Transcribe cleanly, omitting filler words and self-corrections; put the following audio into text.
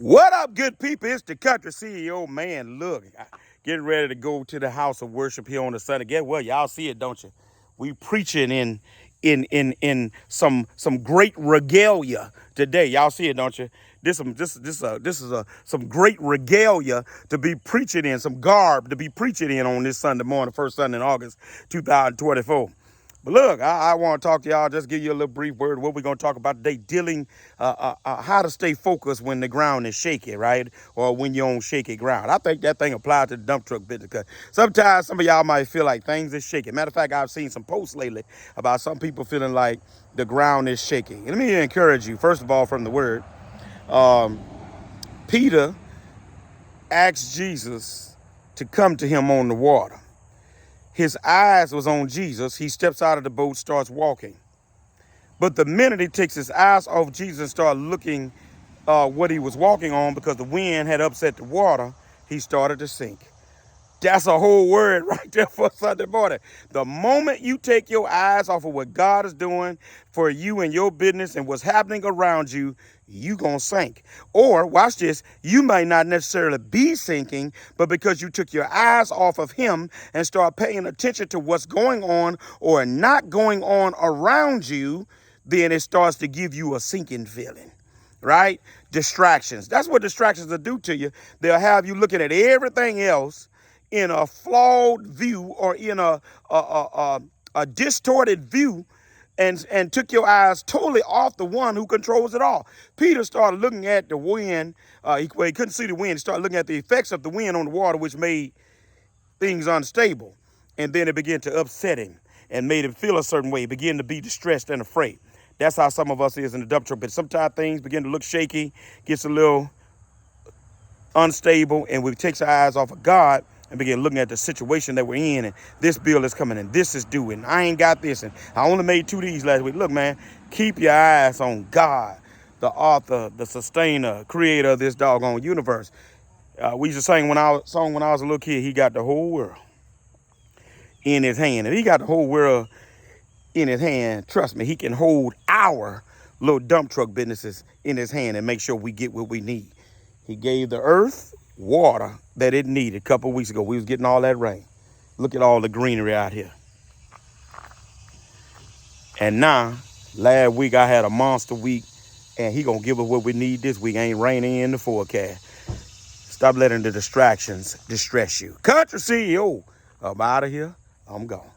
What up, good people? It's the country CEO, man. Look, getting ready to go to the house of worship here on the Sunday. Get what? Y'all see it, don't you? We preaching in some great regalia today. Y'all see it, don't you? This is some great regalia to be preaching in, some garb to be preaching in on this Sunday morning, first Sunday in August 2024. But look, I want to talk to y'all, just give you a little brief word of what we're going to talk about today, dealing how to stay focused when the ground is shaky, right? Or when you're on shaky ground. I think that thing applies to the dump truck business because sometimes some of y'all might feel like things is shaky. Matter of fact, I've seen some posts lately about some people feeling like the ground is shaky. And let me encourage you, first of all, from the word. Peter asked Jesus to come to him on the water. His eyes was on Jesus. He steps out of the boat, starts walking. But the minute he takes his eyes off Jesus and starts looking what he was walking on, because the wind had upset the water, he started to sink. That's a whole word right there for Sunday morning. The moment you take your eyes off of what God is doing for you and your business and what's happening around you, you gonna sink. Or, watch this, you might not necessarily be sinking, but because you took your eyes off of him and start paying attention to what's going on or not going on around you, then it starts to give you a sinking feeling. Right? Distractions. That's what distractions will do to you. They'll have you looking at everything else in a flawed view or in a distorted view, and took your eyes totally off the one who controls it all. Peter started looking at the wind. He couldn't see the wind. He started looking at the effects of the wind on the water, which made things unstable. And then it began to upset him and made him feel a certain way. He began to be distressed and afraid. That's how some of us is in the dump truck. But sometimes things begin to look shaky, gets a little unstable, and we take our eyes off of God and begin looking at the situation that we're in, and this bill is coming, and this is due, and I ain't got this, and I only made 2 of these last week. Look, man, keep your eyes on God, the author, the sustainer, creator of this doggone universe. We used to sing when I was a little kid. He got the whole world in his hand, and he got the whole world in his hand. Trust me, he can hold our little dump truck businesses in his hand and make sure we get what we need. He gave the earth water that it needed a couple of weeks ago. We was getting all that rain. Look at all the greenery out here. And now, last week I had a monster week, and he gonna give us what we need this week. Ain't raining in the forecast. Stop letting the distractions distress you. Country CEO, I'm out of here. I'm gone.